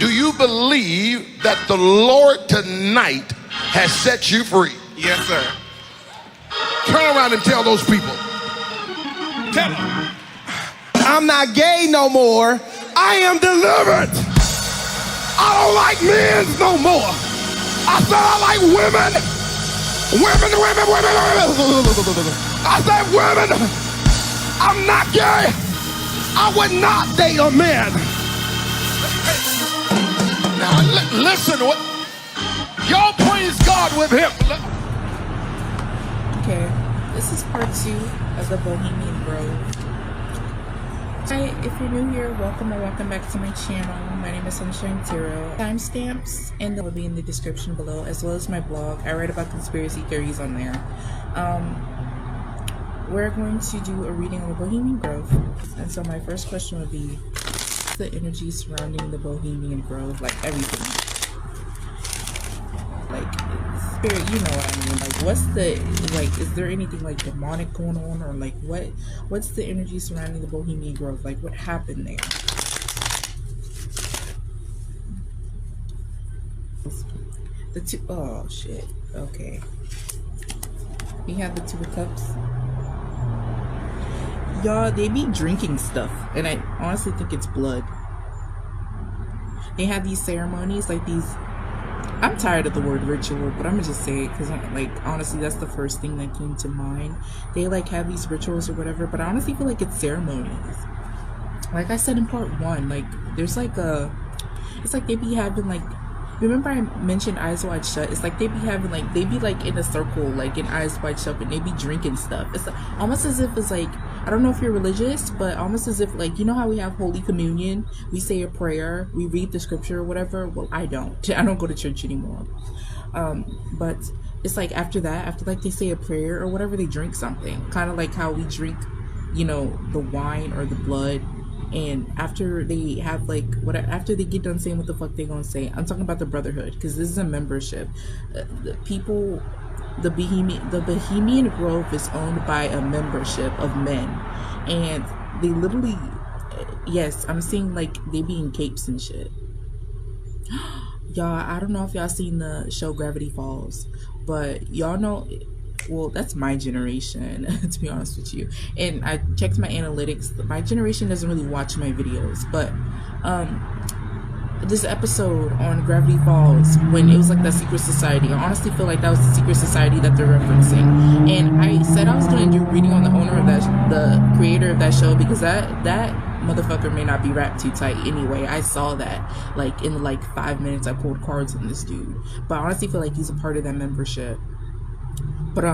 Do you believe that the Lord tonight has set you free? Yes, sir. Turn around and tell those people. Tell them. I'm not gay no more. I am delivered. I don't like men no more. I said I like women. Women. I said women. I'm not gay. I would not date a man. Now listen, y'all praise God with him. Okay, this is part 2 of the Bohemian Grove. Hi, if you're new here, welcome or welcome back to my channel. My name is Sunshine Tarot. Timestamps and will be in the description below, as well as my blog. I write about conspiracy theories on there. We're going to do a reading on the Bohemian Grove. And so my first question would be, what's the energy surrounding the Bohemian Grove? Like everything. Like, spirit, you know what I mean. Like, what's the, like, is there anything like demonic going on? Or like, what's the energy surrounding the Bohemian Grove? Like, what happened there? The two, oh shit, okay. We have the Two of Cups. Y'all, they be drinking stuff, and I honestly think it's blood. They have these ceremonies, like these, I'm tired of the word ritual, but I'm gonna just say it because, like, honestly, that's the first thing that came to mind. They, like, have these rituals or whatever, but I honestly feel like it's ceremonies. Like I said in part 1, like, there's, like, it's like they be having, like, remember I mentioned Eyes Wide Shut? It's like they be having, like, they be, like, in a circle, like, in Eyes Wide Shut, and they be drinking stuff. It's like, almost as if it's, like, I don't know if you're religious, but almost as if, like, you know how we have Holy Communion? We say a prayer, we read the scripture or whatever. Well, I don't go to church anymore. But it's like after that, after, like, they say a prayer or whatever, they drink something. Kind of like how we drink, you know, the wine or the blood. And after they have, like, after they get done saying what the fuck they gonna say, I'm talking about the Brotherhood, because this is a membership. The Bohemian Grove is owned by a membership of men, and they literally, yes, I'm seeing, like, they be in capes and shit. Y'all, I don't know if y'all seen the show Gravity Falls, but y'all know, well, that's my generation, to be honest with you. And I checked my analytics. My generation doesn't really watch my videos, but this episode on Gravity Falls, when it was like that secret society, I honestly feel like that was the secret society that they're referencing. And I said I was going to do a reading on the owner of that, the creator of that show, because that motherfucker may not be wrapped too tight anyway. I saw that, like, in like 5 minutes I pulled cards on this dude, but I honestly feel like he's a part of that membership. But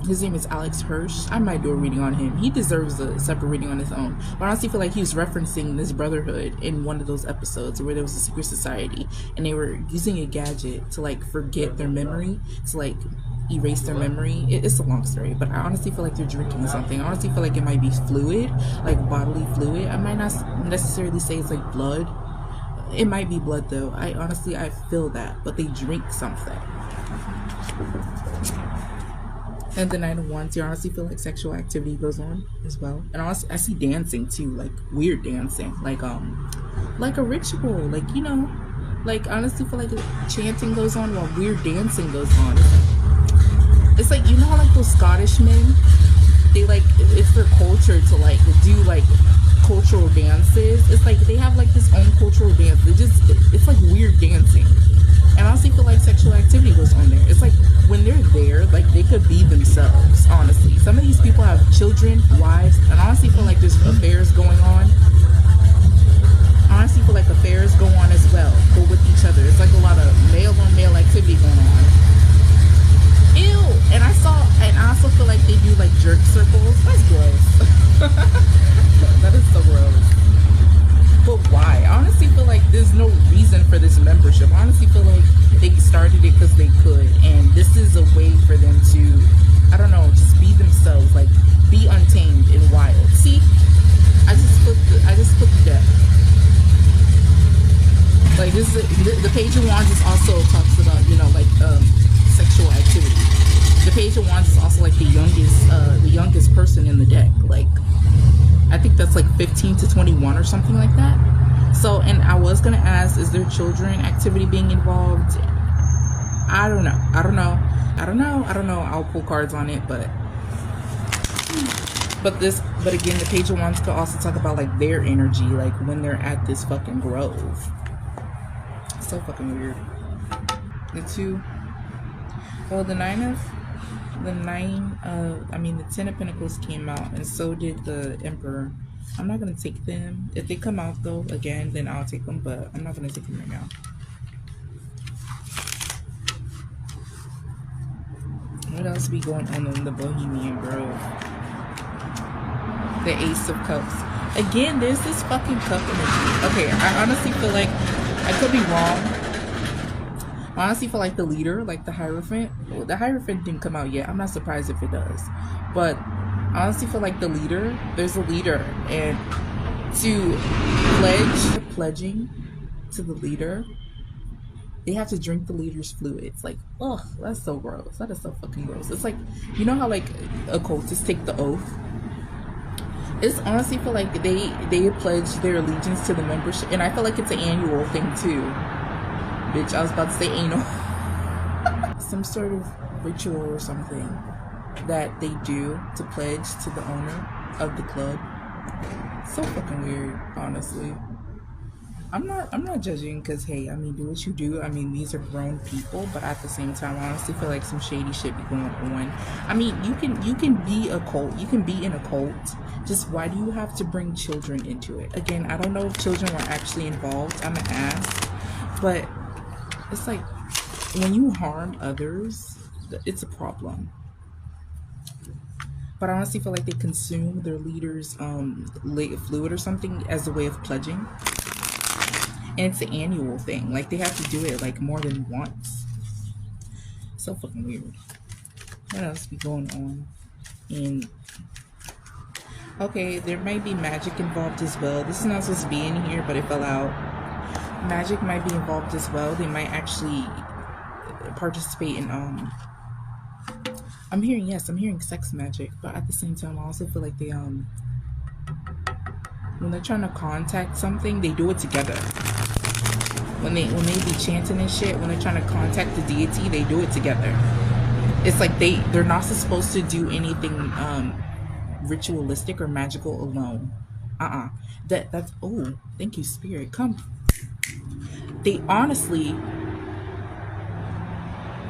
his name is Alex Hirsch. I might do a reading on him. He deserves a separate reading on his own. But I honestly feel like he was referencing this brotherhood in one of those episodes where there was a secret society and they were using a gadget to, like, forget their memory, to, like, erase their memory. It's a long story, but I honestly feel like they're drinking something. I honestly feel like it might be fluid, like bodily fluid. I might not necessarily say it's like blood. It might be blood though. I feel that, but they drink something. And the Knight of Wands, you honestly feel like sexual activity goes on as well. And also, I see dancing too, like weird dancing, like a ritual, like, you know, like, honestly feel like chanting goes on while weird dancing goes on. It's like, you know how, like, those Scottish men, they, like, it's their culture to, like, do, like, cultural dances. It's like they have, like, this own cultural dance. It's like weird dancing. And I honestly feel like sexual activity goes on there. It's like when they're there, like, they could be themselves, honestly. Some of these people have children, wives, and I honestly feel like there's affairs going on. I honestly feel like affairs go on as well, but with each other. It's like a lot of male-on-male activity going on. Ew! And I also feel like they do, like, jerk circles. That's gross. That is so gross. But why? I honestly feel like there's no reason for this membership. I honestly feel like they started it because they could, and this is a way for them to, I don't know, just be themselves, like, be untamed and wild. See, I just put the deck. Like, this is the Page of Wands is also talks about, you know, like, sexual activity. The Page of Wands is also, like, the youngest person in the deck. Like, I think that's like 15 to 21 or something like that. So, and I was gonna ask, is there children activity being involved? I don't know. I'll pull cards on it, but again, the page of wands could also talk about like their energy, like when they're at this fucking grove. So fucking weird. The Ten of Pentacles came out, and so did the Emperor. I'm not gonna take them. If they come out though, again, then I'll take them, but I'm not gonna take them right now. What else be going on in the Bohemian Grove? The Ace of Cups. Again, there's this fucking cup energy. Okay, I honestly feel like, I could be wrong. I honestly feel like the leader, like the Hierophant. Well, the Hierophant didn't come out yet. I'm not surprised if it does. But I honestly feel like the leader, there's a leader. And to pledging to the leader, they have to drink the leader's fluids. Like, ugh, that's so gross. That is so fucking gross. It's like, you know how like occultists take the oath? It's honestly feel like they pledge their allegiance to the membership, and I feel like it's an annual thing too. Bitch, I was about to say anal. Some sort of ritual or something that they do to pledge to the owner of the club. So fucking weird, honestly. I'm not judging, because hey, I mean, do what you do. I mean, these are grown people, but at the same time, I honestly feel like some shady shit be going on. I mean, you can be a cult, you can be in a cult. Just why do you have to bring children into it? Again, I don't know if children were actually involved. I'm gonna ask, but it's like when you harm others, it's a problem. But I honestly feel like they consume their leader's fluid or something as a way of pledging. And it's an annual thing. Like, they have to do it, like, more than once. So fucking weird. What else be going on? Okay, there might be magic involved as well. This is not supposed to be in here, but it fell out. Magic might be involved as well. They might actually participate in, I'm hearing sex magic. But at the same time, I also feel like they, when they're trying to contact something, they do it together. When they be chanting and shit, when they're trying to contact the deity, they do it together. It's like they're not supposed to do anything ritualistic or magical alone. That's oh, thank you, spirit. Come. They honestly,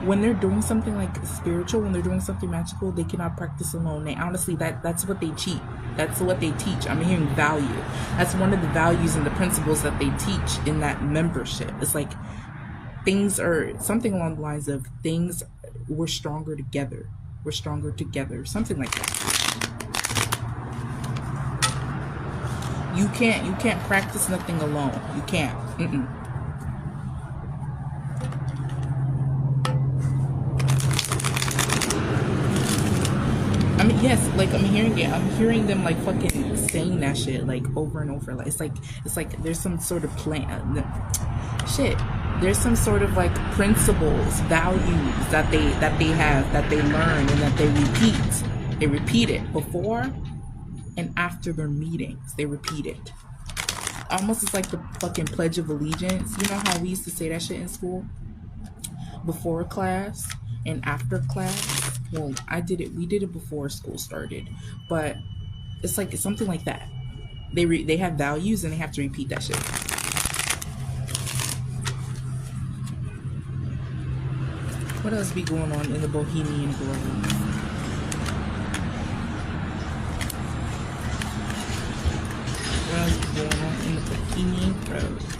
when they're doing something like spiritual, when they're doing something magical, they cannot practice alone. They honestly, that's what they teach. That's what they teach. I'm hearing value. That's one of the values and the principles that they teach in that membership. It's like things are something along the lines of things. We're stronger together. We're stronger together. Something like that. You can't practice nothing alone. You can't. I mean, yes, like I'm hearing it. I'm hearing them like fucking saying that shit like over and over. Like it's like there's some sort of plan. Shit. There's some sort of like principles, values that they have, that they learn, and that they repeat. They repeat it before and after their meetings. They repeat it. Almost it's like the fucking Pledge of Allegiance. You know how we used to say that shit in school? Before class and after class. Well, we did it before school started, but it's like it's something like that. They have values and they have to repeat that shit. What else be going on in the Bohemian Grove? What else be going on in the Bohemian Grove?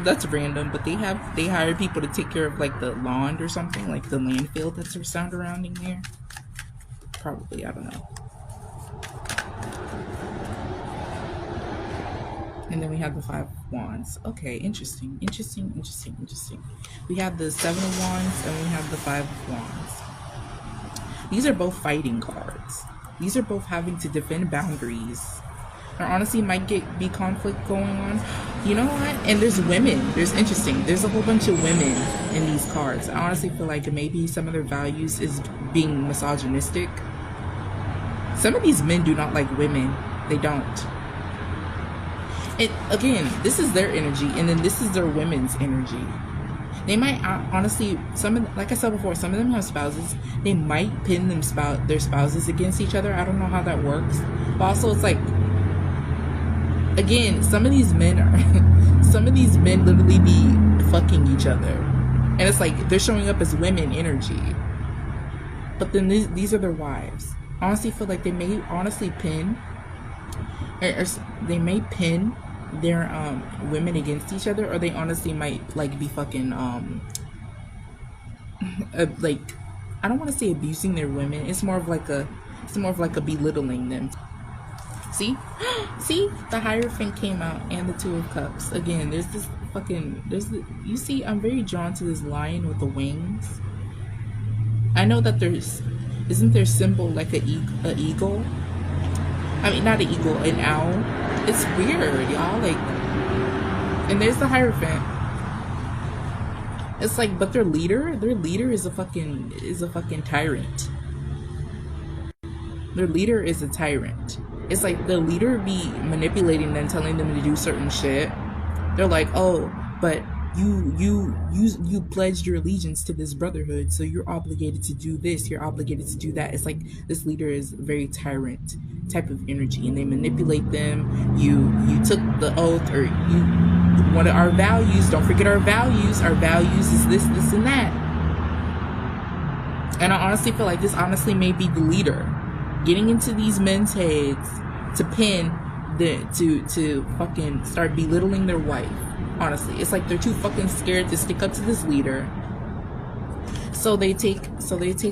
That's random, but they hire people to take care of like the lawn or something, like the landfill that's surrounding there. Probably, I don't know. And then we have the 5 of Wands. Okay, interesting. We have the 7 of Wands and we have the 5 of Wands. These are both fighting cards. These are both having to defend boundaries. There honestly might be conflict going on. You know what? And there's women. There's a whole bunch of women in these cards. I honestly feel like maybe some of their values is being misogynistic. Some of these men do not like women. They don't. it again, this is their energy, and then this is their women's energy. They might honestly, like I said before, some of them have spouses. They might pin their spouses against each other. I don't know how that works, but also it's like, again, some of these men literally be fucking each other, and it's like they're showing up as women energy, but then these are their wives. I honestly feel like they may honestly pin, or they may pin their women against each other, or they honestly might like be fucking like, I don't want to say abusing their women. It's more of like a belittling them. See, the Hierophant came out, and the Two of Cups. Again, you see, I'm very drawn to this lion with the wings. I know that isn't there symbol like an eagle? I mean, not an eagle, an owl. It's weird, y'all. Like, and there's the Hierophant. It's like, but their leader is a fucking tyrant. Their leader is a tyrant. It's like the leader be manipulating them, telling them to do certain shit. They're like, oh, but you pledged your allegiance to this brotherhood, so you're obligated to do this, you're obligated to do that. It's like this leader is very tyrant type of energy, and they manipulate them. You took the oath, or one of our values, don't forget our values is this and that. And I honestly feel like this honestly may be the leader getting into these men's heads to pin to fucking start belittling their wife. Honestly, it's like they're too fucking scared to stick up to this leader, so they take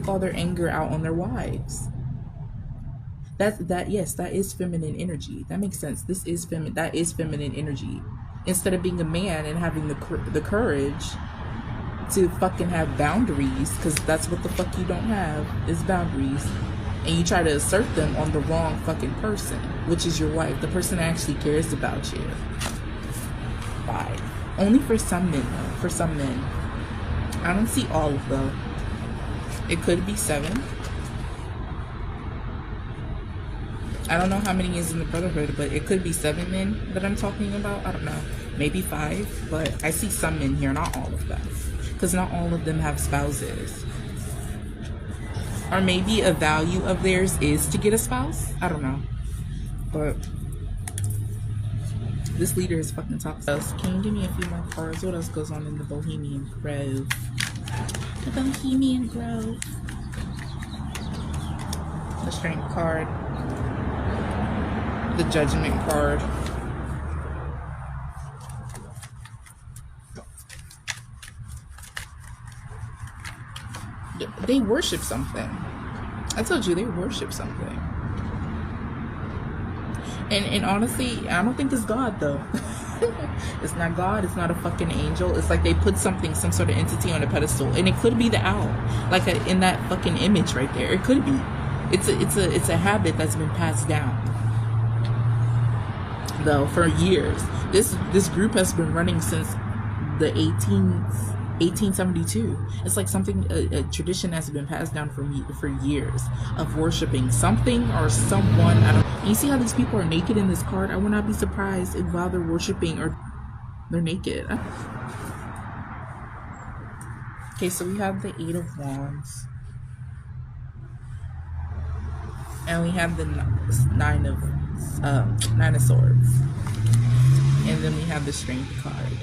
all their anger out on their wives. Yes, that is feminine energy. That makes sense. That is feminine energy. Instead of being a man and having the courage to fucking have boundaries, because that's what the fuck you don't have, is boundaries, and you try to assert them on the wrong fucking person, which is your wife, the person that actually cares about you. 5. Only for some men, though. For some men. I don't see all of them. It could be 7. I don't know how many is in the brotherhood, but it could be 7 men that I'm talking about. I don't know. Maybe 5, but I see some men here, not all of them. Because not all of them have spouses. Or maybe a value of theirs is to get a spouse. I don't know. But this leader is fucking toxic. Can you give me a few more cards? What else goes on in the Bohemian Grove? The Bohemian Grove. The Strength card. The Judgment card. They worship something. I told you, they worship something. And honestly, I don't think it's God, though. It's not God. It's not a fucking angel. It's like they put some sort of entity on a pedestal, and it could be the owl, like in that fucking image right there. It could be. It's a habit that's been passed down, though, for years. This group has been running since the 1872. It's like something, a tradition has been passed down for years of worshiping something or someone. I don't. And you see how these people are naked in this card? I would not be surprised if while they're worshiping or they're naked. Okay, so we have the 8 of Wands, and we have the 9 of Swords, and then we have the Strength card.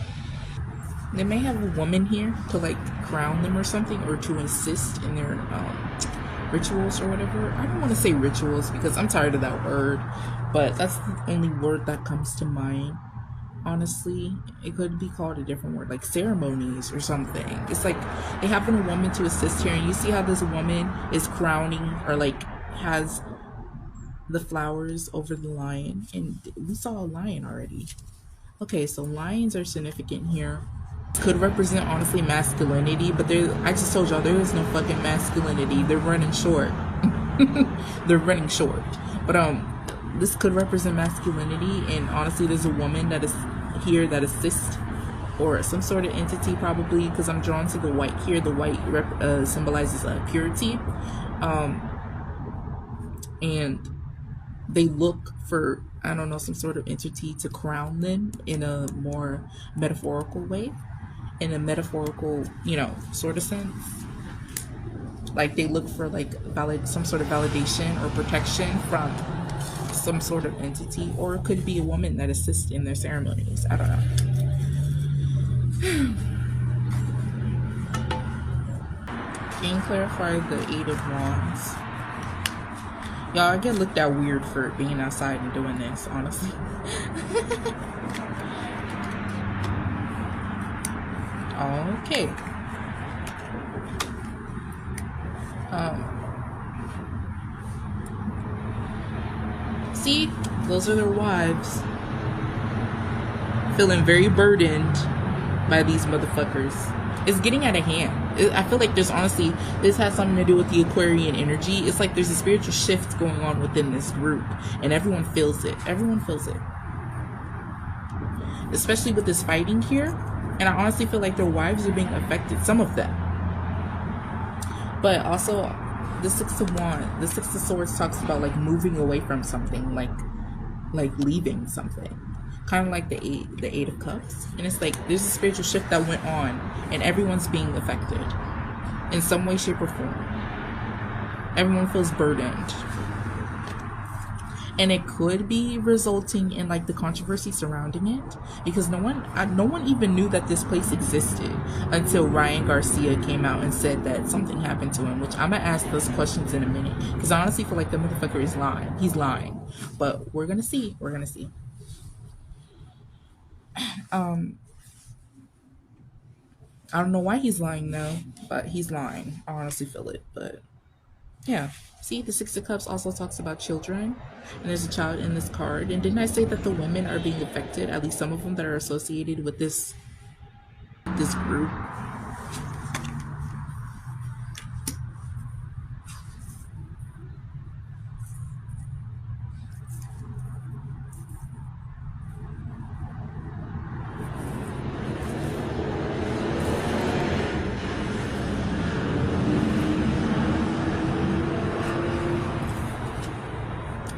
They may have a woman here to like crown them or something, or to assist in their rituals or whatever. I don't want to say rituals because I'm tired of that word, but that's the only word that comes to mind. Honestly, it could be called a different word, like ceremonies or something. It's like they have a woman to assist here, and you see how this woman is crowning, or like has the flowers over the lion, and we saw a lion already. Okay, so lions are significant here. Could represent, honestly, masculinity, but I just told y'all there is no fucking masculinity. They're running short. They're running short. But this could represent masculinity, and honestly, there's a woman that is here that assists, or some sort of entity probably, because I'm drawn to the white here. The white symbolizes purity, and they look for, I don't know, some sort of entity to crown them in a more metaphorical way, in a metaphorical, sort of sense. Like they look for like some sort of validation or protection from some sort of entity, or it could be a woman that assists in their ceremonies. I don't know. Can you clarify the Eight of Wands? Y'all, I get looked at weird for being outside and doing this, honestly. Okay. See, those are their wives. Feeling very burdened by these motherfuckers. It's getting out of hand. I feel like there's honestly, this has something to do with the Aquarian energy. It's like there's a spiritual shift going on within this group, and everyone feels it. Everyone feels it. Especially with this fighting here. And I honestly feel like their wives are being affected, some of them. But also, the Six of Swords talks about like moving away from something, like leaving something. Kind of like the Eight of Cups. And it's like there's a spiritual shift that went on, and everyone's being affected in some way, shape, or form. Everyone feels burdened. And it could be resulting in like the controversy surrounding it, because no one even knew that this place existed until Ryan Garcia came out and said that something happened to him, which I'm gonna ask those questions in a minute, because I honestly feel like the motherfucker is lying. He's lying. But we're gonna see. I don't know why he's lying though, but he's lying. I honestly feel it. But yeah, see, the Six of Cups also talks about children, and there's a child in this card. And didn't I say that the women are being affected, at least some of them that are associated with this group?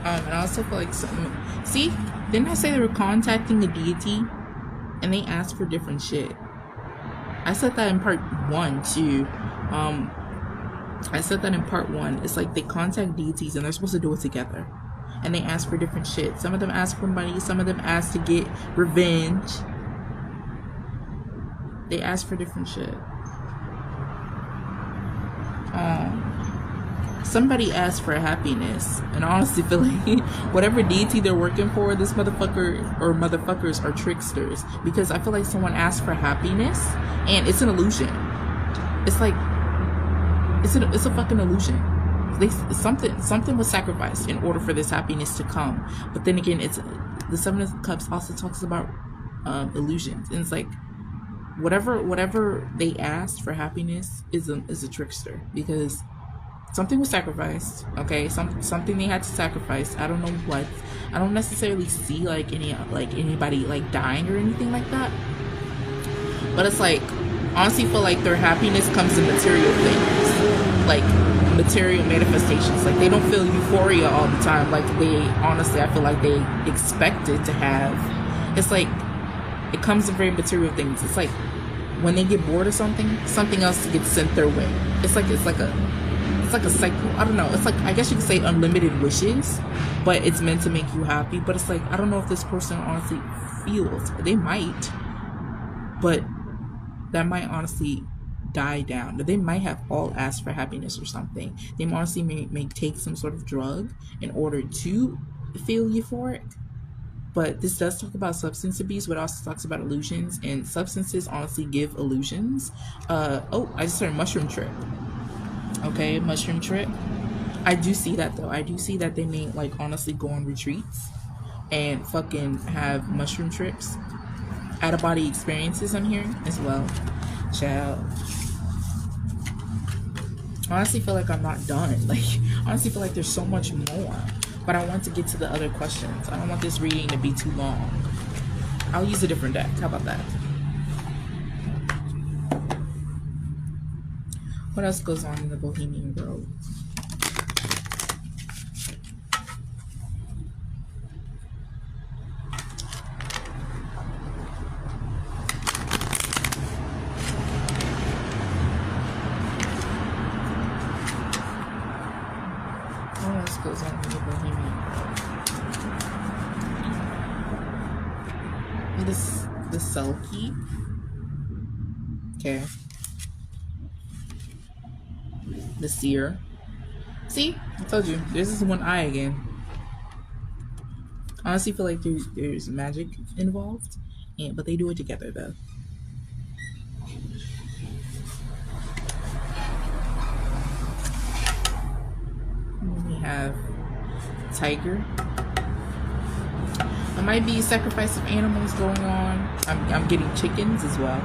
And I also feel like see, didn't I say they were contacting the deity and they asked for different shit? I said that in part 1 too. I said that in part 1. It's like they contact deities and they're supposed to do it together, and they ask for different shit. Some of them ask for money, some of them ask to get revenge. They ask for different shit. Somebody asked for happiness, and I honestly feel like whatever deity they're working for, this motherfucker or motherfuckers are tricksters, because I feel like someone asked for happiness and it's an illusion. It's like it's a fucking illusion. Something was sacrificed in order for this happiness to come. But then again, it's the Seven of Cups also talks about illusions, and it's like whatever they asked for happiness is a trickster, because something was sacrificed. Okay, something they had to sacrifice. I don't know what. I don't necessarily see like anybody like dying or anything like that. But it's like, honestly feel like their happiness comes in material things, like material manifestations. Like they don't feel euphoria all the time. Like they honestly, I feel like they expect it to have. It's like it comes in very material things. It's like when they get bored of something else gets sent their way. It's like a cycle. I don't know. It's like, I guess you could say unlimited wishes, but it's meant to make you happy. But it's like, I don't know if this person honestly feels. They might, but that might honestly die down. They might have all asked for happiness or something. They honestly may take some sort of drug in order to feel euphoric. But this does talk about substance abuse, but also talks about illusions, and substances honestly give illusions. I just heard mushroom trip. Okay, mushroom trip. I do see that though. I do see that they may like honestly go on retreats and fucking have mushroom trips, out of body experiences. I'm hearing as well. Child. Honestly feel like I'm not done. Like honestly feel like there's so much more, but I want to get to the other questions. I don't want this reading to be too long. I'll use a different deck. How about that? What else goes on in the Bohemian Grove? the 𝐾𝐈𝐒𝐿𝐼. Okay. The seer. See, I told you. There's this one eye again. I honestly feel like there's magic involved, but they do it together though. And then we have tiger. There might be sacrifice of animals going on. I'm getting chickens as well.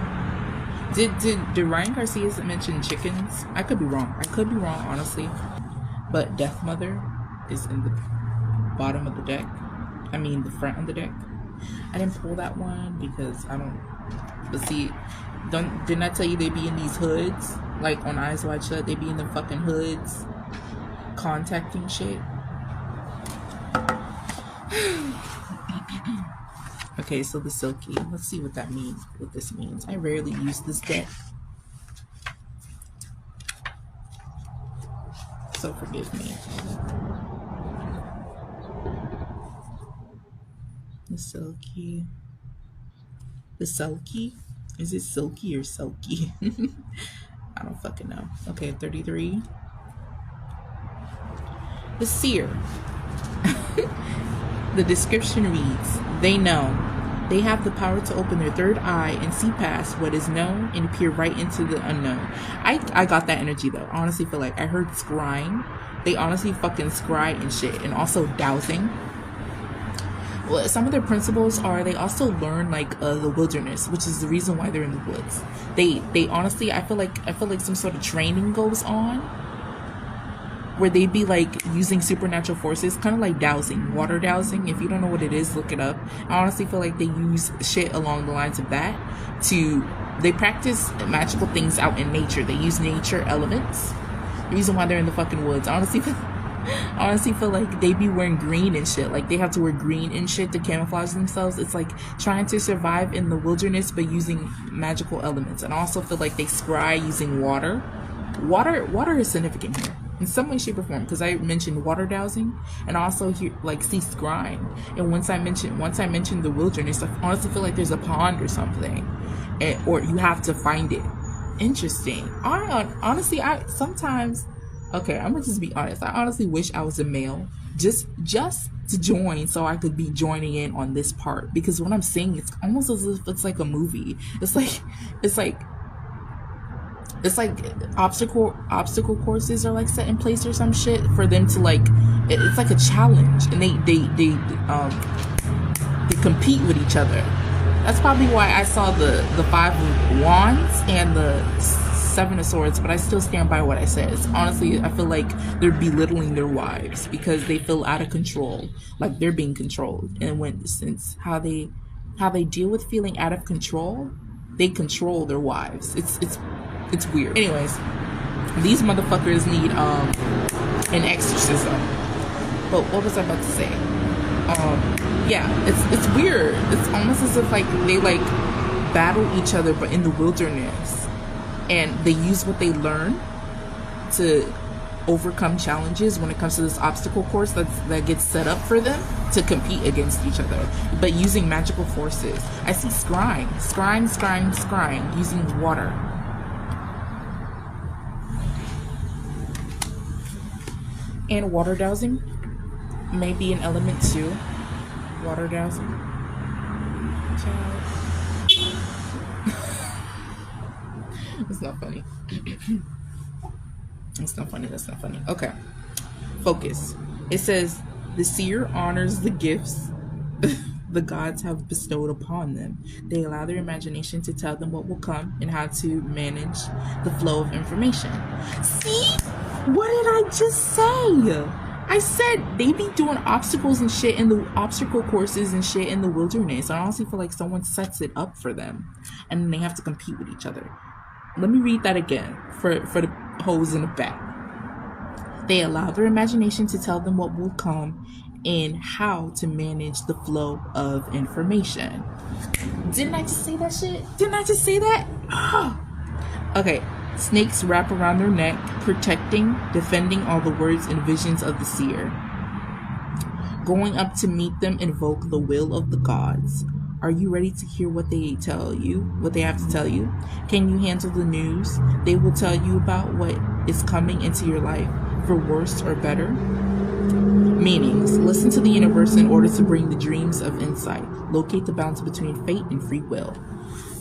Did Ryan Garcia mention chickens? I could be wrong. Honestly. But Death Mother is in the bottom of the deck. I mean the front of the deck. I didn't pull that one because I don't. But see, didn't I tell you they be in these hoods? Like on Eyes Wide Shut, they be in the fucking hoods, contacting shit. Okay, so the silky. Let's see what that means. What this means. I rarely use this deck, so forgive me. The silky. The silky? Is it silky or silky? I don't fucking know. Okay, 33. The seer. The description reads, they know. They have the power to open their third eye and see past what is known and peer right into the unknown. I got that energy though. I honestly feel like I heard scrying. They honestly fucking scry and shit. And also dowsing. Well, some of their principles are they also learn like the wilderness, which is the reason why they're in the woods. They honestly, I feel like some sort of training goes on where they'd be like using supernatural forces, kind of like dowsing, water dowsing. If you don't know what it is, look it up. I honestly feel like they use shit along the lines of that they practice magical things out in nature. They use nature elements. The reason why they're in the fucking woods. I honestly feel like they be wearing green and shit. Like they have to wear green and shit to camouflage themselves. It's like trying to survive in the wilderness but using magical elements. And I also feel like they scry using water. Water is significant here in some way, shape, or form, because I mentioned water dowsing and also here like see scrying. And once I mentioned the wilderness, I honestly feel like there's a pond or something, or you have to find it. Interesting. Honestly, sometimes. Okay, I'm gonna just be honest. I honestly wish I was a male, just to join, so I could be joining in on this part. Because what I'm saying, it's almost as if it's like a movie. It's like obstacle courses are like set in place or some shit for them to like. It's like a challenge, and they compete with each other. That's probably why I saw the 5 of Wands and the 7 of Swords, but I still stand by what I said. It's honestly, I feel like they're belittling their wives because they feel out of control, like they're being controlled. And since how they deal with feeling out of control, they control their wives. It's weird. Anyways, these motherfuckers need an exorcism. But what was I about to say? Yeah, it's weird. It's almost as if like they like battle each other, but in the wilderness. And they use what they learn to overcome challenges when it comes to this obstacle course that gets set up for them to compete against each other, but using magical forces. I see scrying, using water. And water dowsing may be an element too. Water dowsing. It's not funny. That's not funny. Okay. Focus. It says, the seer honors the gifts the gods have bestowed upon them. They allow their imagination to tell them what will come and how to manage the flow of information. See? What did I just say? I said they be doing obstacles and shit in the obstacle courses and shit in the wilderness. I honestly feel like someone sets it up for them and then they have to compete with each other. Let me read that again for the hoes in the back. They allow their imagination to tell them what will come and how to manage the flow of information. Didn't I just say that shit? Didn't I just say that? Okay. Snakes wrap around their neck, protecting, defending all the words and visions of the seer. Going up to meet them invoke the will of the gods. Are you ready to hear what they have to tell you? Can you handle the news? They will tell you about what is coming into your life, for worse or better. Meanings. Listen to the universe in order to bring the dreams of insight. Locate the balance between fate and free will.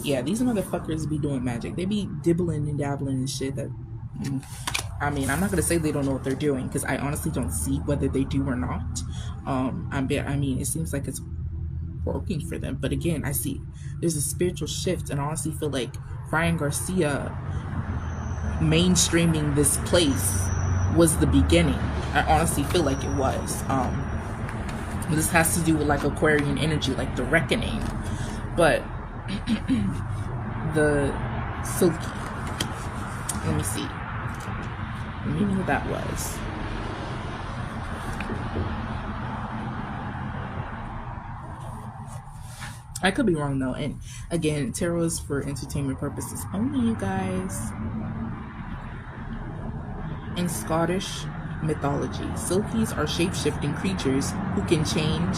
Yeah, these motherfuckers be doing magic. They be dibbling and dabbling and shit that... I mean, I'm not going to say they don't know what they're doing, because I honestly don't see whether they do or not. I mean, it seems like it's working for them. But again, I see there's a spiritual shift, and I honestly feel like Ryan Garcia mainstreaming this place was the beginning. I honestly feel like it was. This has to do with like Aquarian energy, like the reckoning. But the silky, let me see the meaning of that was. I could be wrong though, and again, tarot is for entertainment purposes only, you guys. In Scottish mythology, Silkies are shape-shifting creatures who can change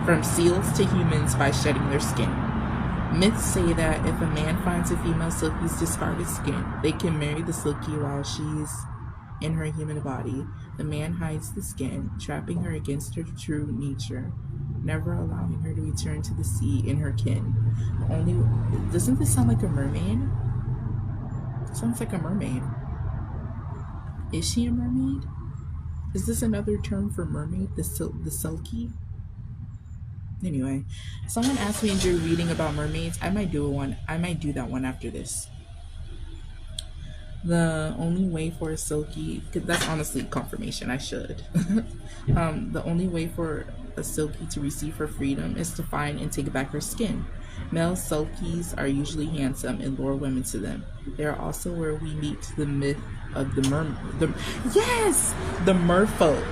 from seals to humans by shedding their skin. Myths say that if a man finds a female Silkie's discarded skin, they can marry the Silkie while she's in her human body. The man hides the skin, trapping her against her true nature, never allowing her to return to the sea in her kin. Doesn't this sound like a mermaid? It sounds like a mermaid. Is she a mermaid? Is this another term for mermaid? The Silkie? Anyway, someone asked me to do a reading about mermaids. I might do that one after this. The only way for a Silkie, because that's honestly confirmation, I should. The only way for a Silkie to receive her freedom is to find and take back her skin. Male Silkies are usually handsome and lure women to them. They are also where we meet the myth of the merfolk.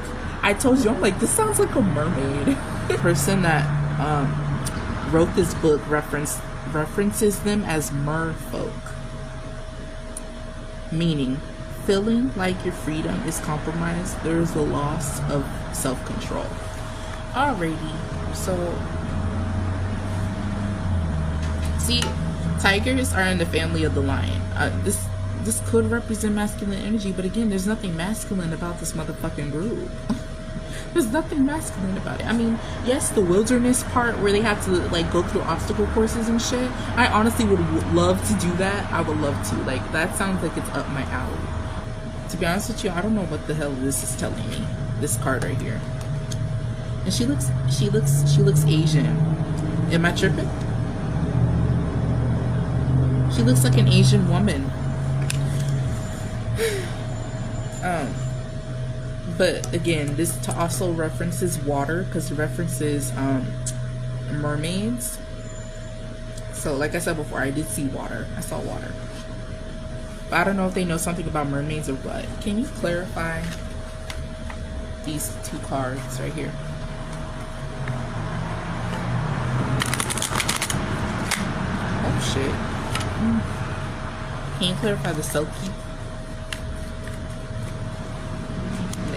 I told you, I'm like, this sounds like a mermaid. The person that wrote this book references them as merfolk, meaning feeling like your freedom is compromised. There is a loss of self-control. Alrighty, so see, tigers are in the family of the lion. This could represent masculine energy, but again, there's nothing masculine about this motherfucking group. There's nothing masculine about it. I mean, yes, the wilderness part where they have to like go through obstacle courses and shit, I honestly would love to do that. I would love to. Like, that sounds like it's up my alley. To be honest with you, I don't know what the hell this is telling me. This card right here. And she looks Asian. Am I tripping? She looks like an Asian woman. But again, this also references water, because it references mermaids. So like I said before, I did see water. I saw water. But I don't know if they know something about mermaids or what. Can you clarify these two cards right here? Oh shit. Can you clarify the Silkie?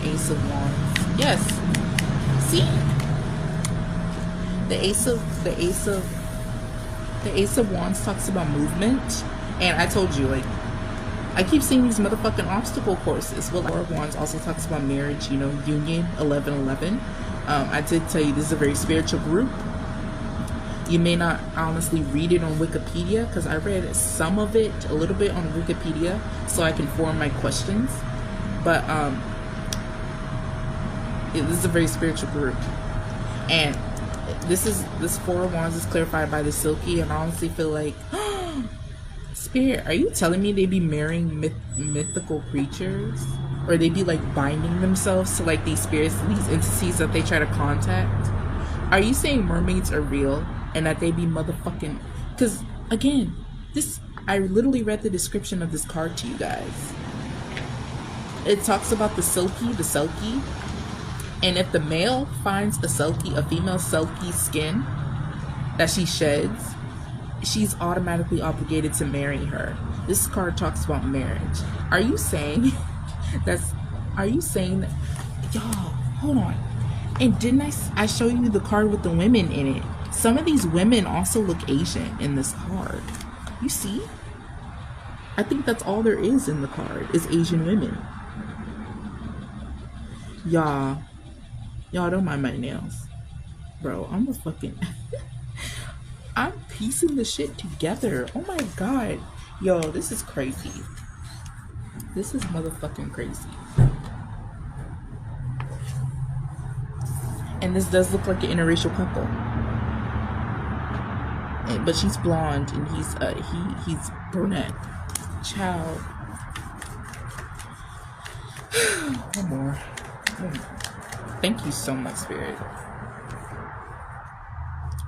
Ace of Wands. Yes. See? The Ace of Wands talks about movement. And I told you, like, I keep seeing these motherfucking obstacle courses. Well, Four of Wands also talks about marriage, you know, union, 1111. I did tell you this is a very spiritual group. You may not honestly read it on Wikipedia, because I read some of it, a little bit on Wikipedia, so I can form my questions. But, this is a very spiritual group, and this Four of Wands is clarified by the Silkie, and I honestly feel like, Spirit, are you telling me they be marrying mythical creatures, or they be like binding themselves to like these spirits, these entities that they try to contact? Are you saying mermaids are real and that they be motherfucking? Because again, I literally read the description of this card to you guys. It talks about the Silkie. And if the male finds a female Silkie's skin that she sheds, she's automatically obligated to marry her. This card talks about marriage. Are you saying that, y'all, hold on. And didn't I show you the card with the women in it? some of these women also look Asian in this card. You see? I think that's all there is in the card, is Asian women. Y'all don't mind my nails. Bro, I'm a fucking... I'm piecing the shit together. Oh my god. Yo, this is crazy. This is motherfucking crazy. And this does look like an interracial couple. But she's blonde and he's brunette. Child. One more. Thank you so much, Spirit.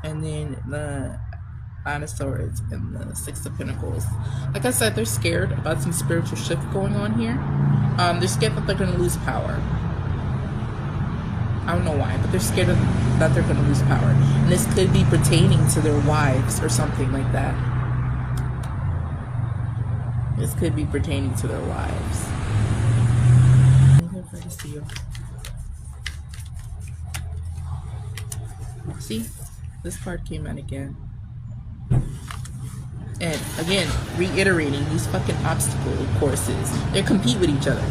And then the Nine of Swords and the Six of Pentacles. Like I said, they're scared about some spiritual shift going on here. They're scared that they're going to lose power. I don't know why, but they're scared that they're going to lose power. And this could be pertaining to their wives or something like that. This could be pertaining to their wives. See? This card came out again. And again, reiterating these fucking obstacle courses. They compete with each other.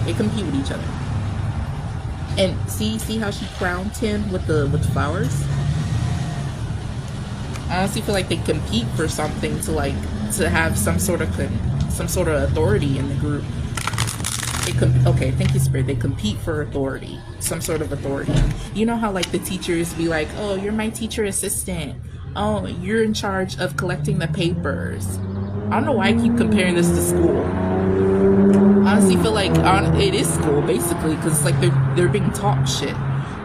And see how she crowned him with the flowers? I honestly feel like they compete for something to have some sort of authority in the group. Okay, thank you, Spirit. They compete for authority, some sort of authority. You know how like the teachers be like, oh, you're my teacher assistant. Oh, you're in charge of collecting the papers. I don't know why I keep comparing this to school. I honestly feel like it is school basically, because it's like they're being taught shit.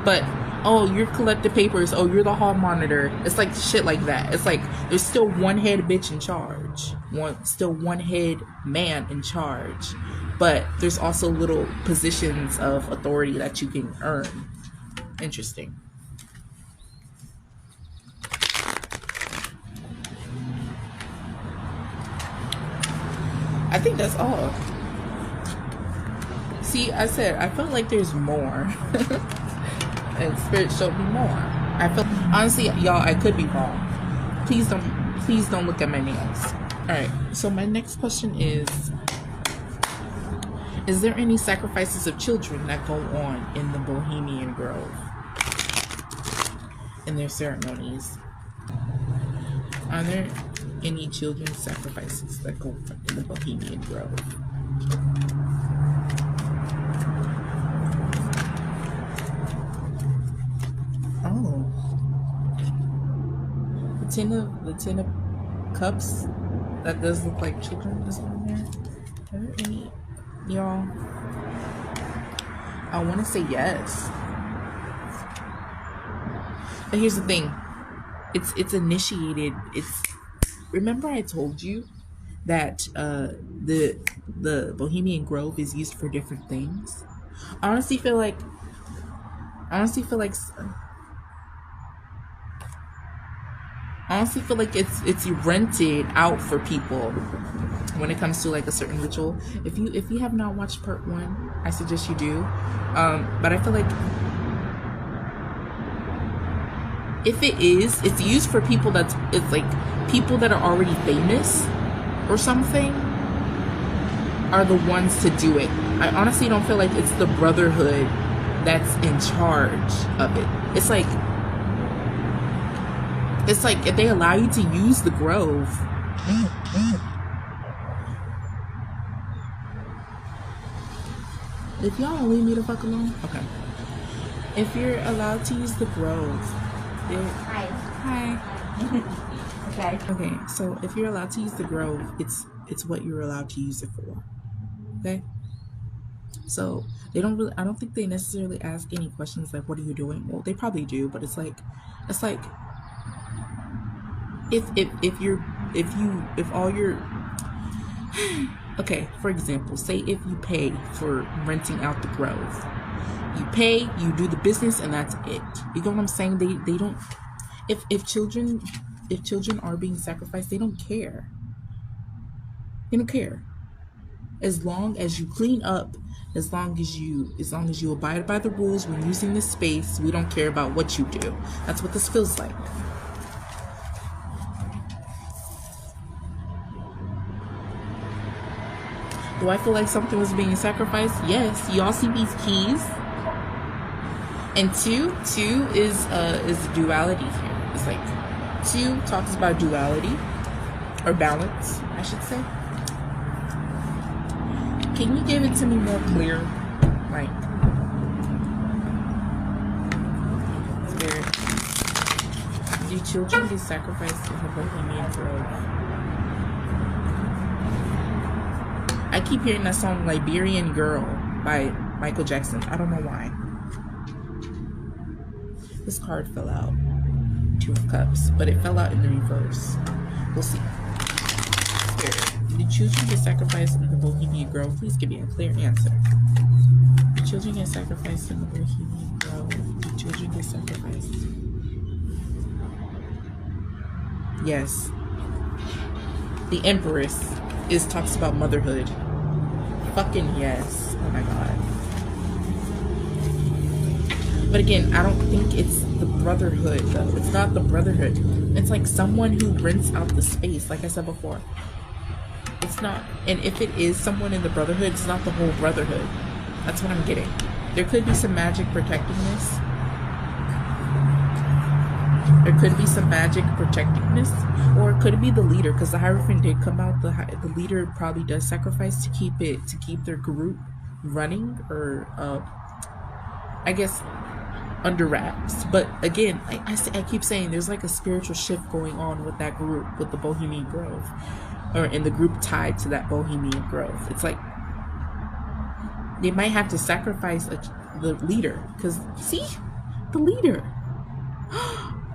But oh, you're collecting papers. Oh, you're the hall monitor. It's like shit like that. It's like there's still one head bitch in charge, one head man in charge. But there's also little positions of authority that you can earn. Interesting. I think that's all. See, I said I felt like there's more. And Spirit showed me more. I felt honestly, y'all, I could be wrong. Please don't look at my nails. Alright, so my next question is there any sacrifices of children that go on in the Bohemian Grove? In their ceremonies? Are there any children's sacrifices that go on in the Bohemian Grove? Oh. The Ten of Cups? That does look like children is on there. Are there any? Y'all, I want to say yes, but here's the thing, it's initiated. Remember I told you that the Bohemian Grove is used for different things. I honestly feel like it's rented out for people when it comes to like a certain ritual. If you have not watched part 1, I suggest you do. But I feel like if it's used for people it's like people that are already famous or something are the ones to do it. I honestly don't feel like it's the Brotherhood that's in charge of it. It's like if they allow you to use the Grove, if y'all don't leave me the fuck alone, okay. If you're allowed to use the Grove, hi. Okay. So if you're allowed to use the Grove, it's what you're allowed to use it for. Okay. So I don't think they necessarily ask any questions like, "What are you doing?" Well, they probably do, but it's like. If all your okay, for example, say if you pay for renting out the Grove, you pay, you do the business, and that's it. You know what I'm saying? They don't. If children are being sacrificed, they don't care. They don't care. As long as you clean up, as long as you abide by the rules when using this space, we don't care about what you do. That's what this feels like. Do I feel like something was being sacrificed? Yes. Y'all see these keys? And two is duality here. It's like 2 talks about duality or balance, I should say. Can you give it to me more clear? Like, Spirit, do children get sacrificed in the Bohemian Grove? I keep hearing that song Liberian Girl by Michael Jackson. I don't know why. This card fell out. 2 of Cups, but it fell out in the reverse. We'll see. Spirit, do children get sacrificed in the Bohemian Grove? Please give me a clear answer. Do children get sacrificed in the Bohemian Grove? Do children get sacrificed? Yes. The Empress talks about motherhood. Fucking yes. Oh my god. But again, I don't think it's the brotherhood though. It's not the brotherhood. It's like someone who rents out the space, like I said before. It's not, and if it is someone in the brotherhood, it's not the whole brotherhood. That's what I'm getting. There could be some magic protecting this. There could be some magic protecting this. Or it could be the leader, because the Hierophant did come out. The leader probably does sacrifice to keep their group running, or I guess under wraps. But again, I keep saying there's like a spiritual shift going on with that group, with the Bohemian Grove, or in the group tied to that Bohemian Grove. It's like they might have to sacrifice the leader, because see, the leader.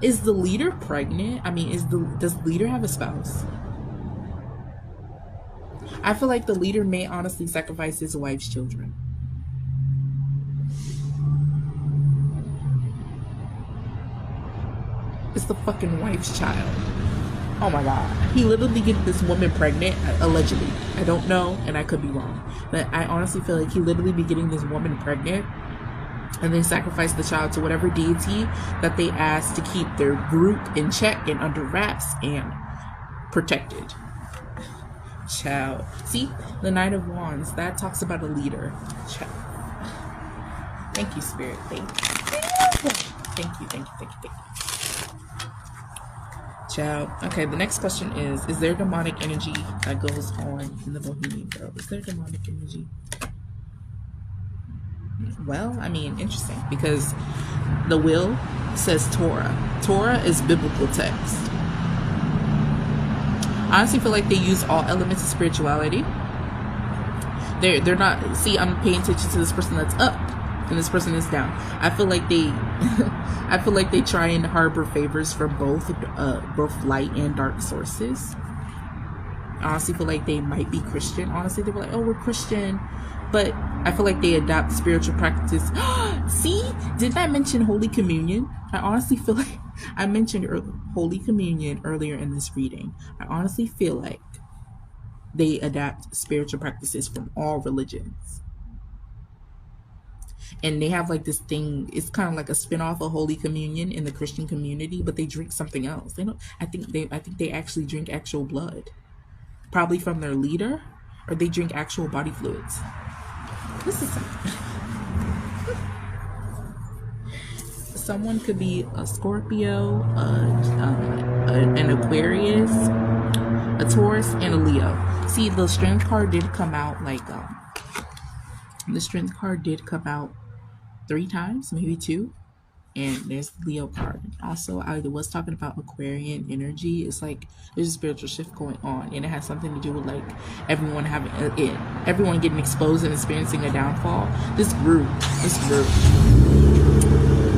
Is the leader pregnant? I mean, does the leader have a spouse? I feel like the leader may honestly sacrifice his wife's children. It's the fucking wife's child. Oh my god. He literally gets this woman pregnant, allegedly. I don't know, and I could be wrong. But I honestly feel like he literally be getting this woman pregnant, and then sacrifice the child to whatever deity that they ask to keep their group in check and under wraps and protected. Child. See, the Knight of Wands, that talks about a leader. Child. Thank you, Spirit. Thank you. Thank you, thank you, thank you, thank you. Child. Okay, the next question is there demonic energy that goes on in the Bohemian Grove? Is there demonic energy? Well, I mean, interesting, because the will says Torah. Torah is biblical text. I honestly feel like they use all elements of spirituality. They're not, see, I'm paying attention to this person that's up and this person is down. I feel like they I feel like they try and harbor favors from both light and dark sources. I honestly feel like they might be Christian. Honestly, they were like, oh, we're Christian. But I feel like they adopt spiritual practices. See, didn't I mention Holy Communion? I honestly feel like I mentioned Holy Communion earlier in this reading. I honestly feel like they adapt spiritual practices from all religions. And they have like this thing, it's kind of like a spin-off of Holy Communion in the Christian community, but they drink something else. They don't, I think they actually drink actual blood. Probably from their leader, or they drink actual body fluids. This is something. Someone could be a Scorpio, an Aquarius, a Taurus, and a Leo. See, the Strength card did come out the Strength card did come out 3 times, maybe 2. And there's the Leo card. Also, I was talking about Aquarian energy. It's like there's a spiritual shift going on, and it has something to do with like everyone getting exposed and experiencing a downfall. This group.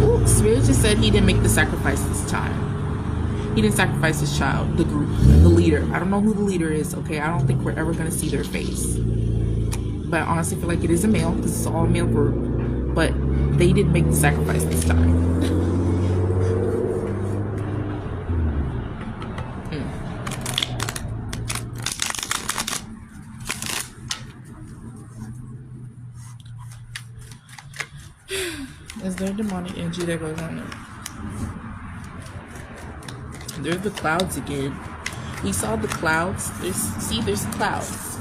Ooh, Spirit just said he didn't make the sacrifice this time. He didn't sacrifice his child. The group, the leader. I don't know who the leader is. Okay, I don't think we're ever gonna see their face. But I honestly feel like it is a male. This is all a male group. But they didn't make the sacrifice this time. Is there demonic energy that goes on there? There's the clouds again. We saw the clouds. There's clouds.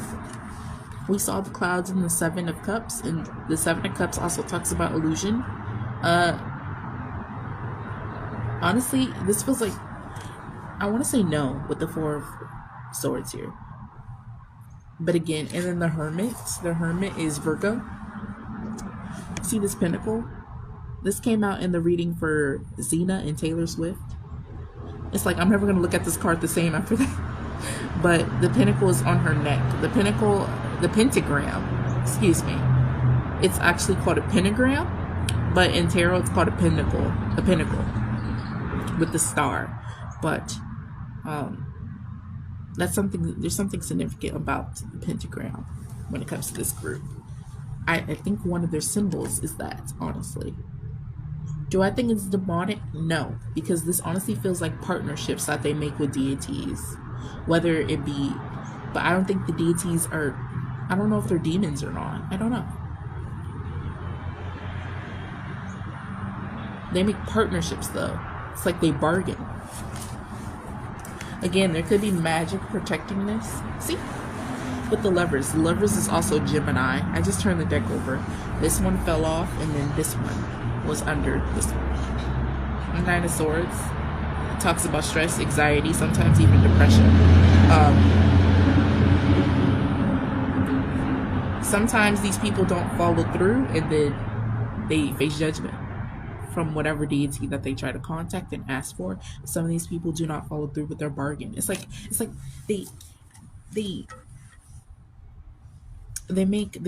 We saw the clouds in the Seven of Cups, and the Seven of Cups also talks about illusion. Honestly, this feels like, I want to say no with the Four of Swords here. But again, and then the Hermit is Virgo. See this pentacle? This came out in the reading for Xena and Taylor Swift. It's like, I'm never going to look at this card the same after that. But the pentacle is on her neck. The pentagram, excuse me. It's actually called a pentagram, but in tarot it's called a pinnacle with the star. But there's something significant about the pentagram when it comes to this group. I think one of their symbols is that, honestly. Do I think it's demonic? No, because this honestly feels like partnerships that they make with deities. Whether it be, but I don't think the deities are, I don't know if they're demons or not. I don't know. They make partnerships though. It's like they bargain. Again, there could be magic protecting this. See? With the Lovers. The Lovers is also Gemini. I just turned the deck over. This one fell off, and then this one was under this one. Nine of Swords. It talks about stress, anxiety, sometimes even depression. Sometimes these people don't follow through, and then they face judgment from whatever deity that they try to contact and ask for. Some of these people do not follow through with their bargain. It's like they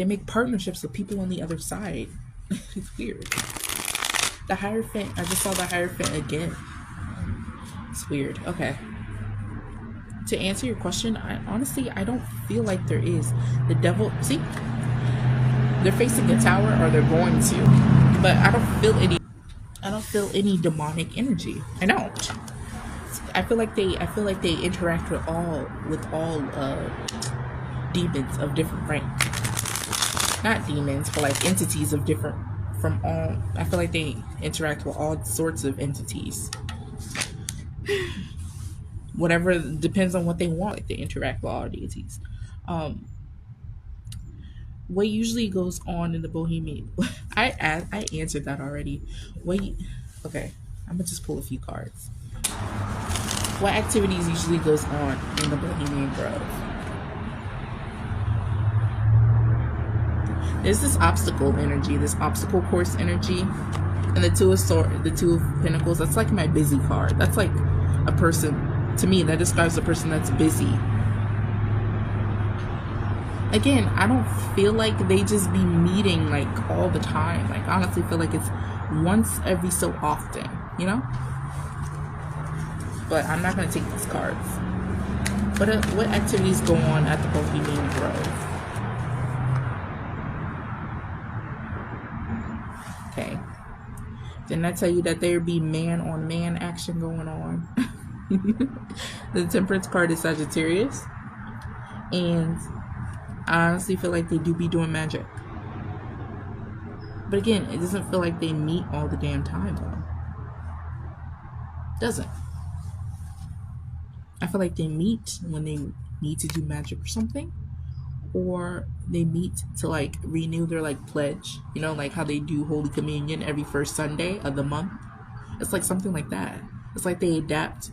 make partnerships with people on the other side. It's weird. The Hierophant, I just saw the Hierophant again. It's weird. Okay. To answer your question, I don't feel like there is. The devil, see? They're facing a tower, or they're going to. But I don't feel any demonic energy. I don't. I feel like they interact with all demons of different ranks. Not demons, but like entities of different from all. I feel like they interact with all sorts of entities. Whatever, depends on what they want. Like they interact with all deities. What usually goes on in the Bohemian? I answered that already. Okay, I'm gonna just pull a few cards. What activities usually goes on in the Bohemian Grove? There's this obstacle energy, this obstacle course energy, and the Two of Pentacles. That's like my busy card. That's like a person, to me, that describes a person that's busy. Again, I don't feel like they just be meeting like all the time. Like, I honestly feel like it's once every so often, you know? But I'm not going to take these cards. But what activities go on at the Bohemian Grove? Okay. Didn't I tell you that there be man-on-man action going on? The Temperance card is Sagittarius. And I honestly feel like they do be doing magic. But again, it doesn't feel like they meet all the damn time, though. Doesn't. I feel like they meet when they need to do magic or something. Or they meet to like renew their like pledge. You know, like how they do Holy Communion every first Sunday of the month. It's like something like that. It's like they adapt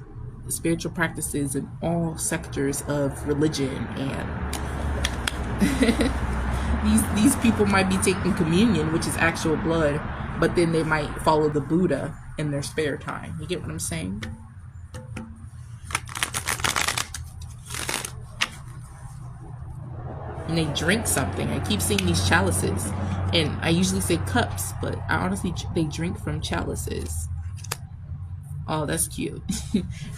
spiritual practices in all sectors of religion, and these people might be taking communion, which is actual blood, but then they might follow the Buddha in their spare time. You get what I'm saying? And they drink something. I keep seeing these chalices, and I usually say cups, but I honestly, they drink from chalices. Oh, that's cute.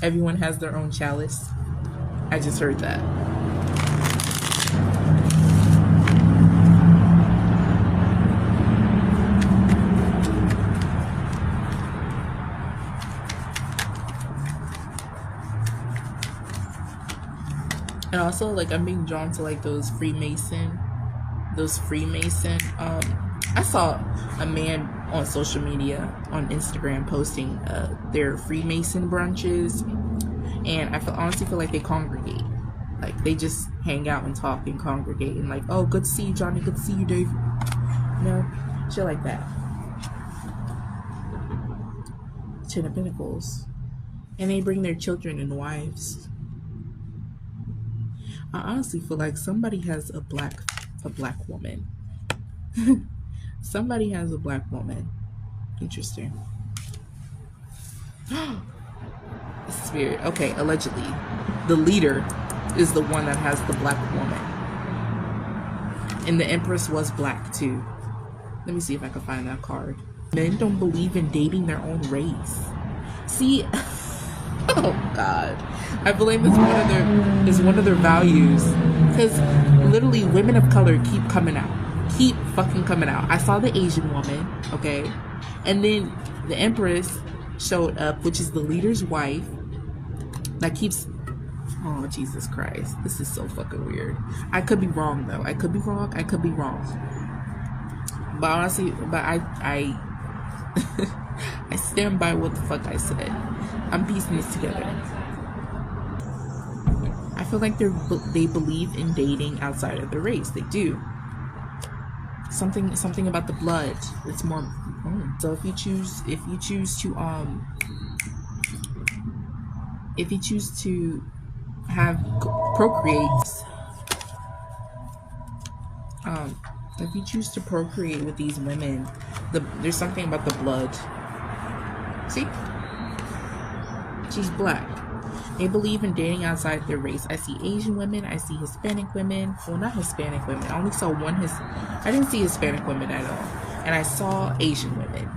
Everyone has their own chalice. I just heard that. And also, like, I'm being drawn to like those Freemason. I saw a man on social media, on Instagram, posting their Freemason brunches, and I honestly feel like they congregate. Like, they just hang out and talk and congregate and like, oh, good to see you, Johnny. Good to see you, Dave. You know, shit like that. Ten of Pentacles. And they bring their children and wives. I honestly feel like somebody has a black woman. Somebody has a black woman. Interesting. Spirit. Okay, allegedly. The leader is the one that has the black woman. And the Empress was black too. Let me see if I can find that card. Men don't believe in dating their own race. See, oh God. I believe it's one of their values. Because literally women of color keep coming out. Keep fucking coming out. I saw the Asian woman, okay? And then the Empress showed up, which is the leader's wife. That keeps... Oh, Jesus Christ. This is so fucking weird. I could be wrong, though. I could be wrong. But honestly, I I stand by what the fuck I said. I'm piecing this together. I feel like they believe in dating outside of the race. They do. Something about the blood. It's more... So if you choose to have procreate, if you choose to procreate with these women, there's something about the blood. See, she's black. They believe in dating outside their race. I see Asian women. I see Hispanic women. Well, not Hispanic women. I only saw one. I didn't see Hispanic women at all, and I saw Asian women,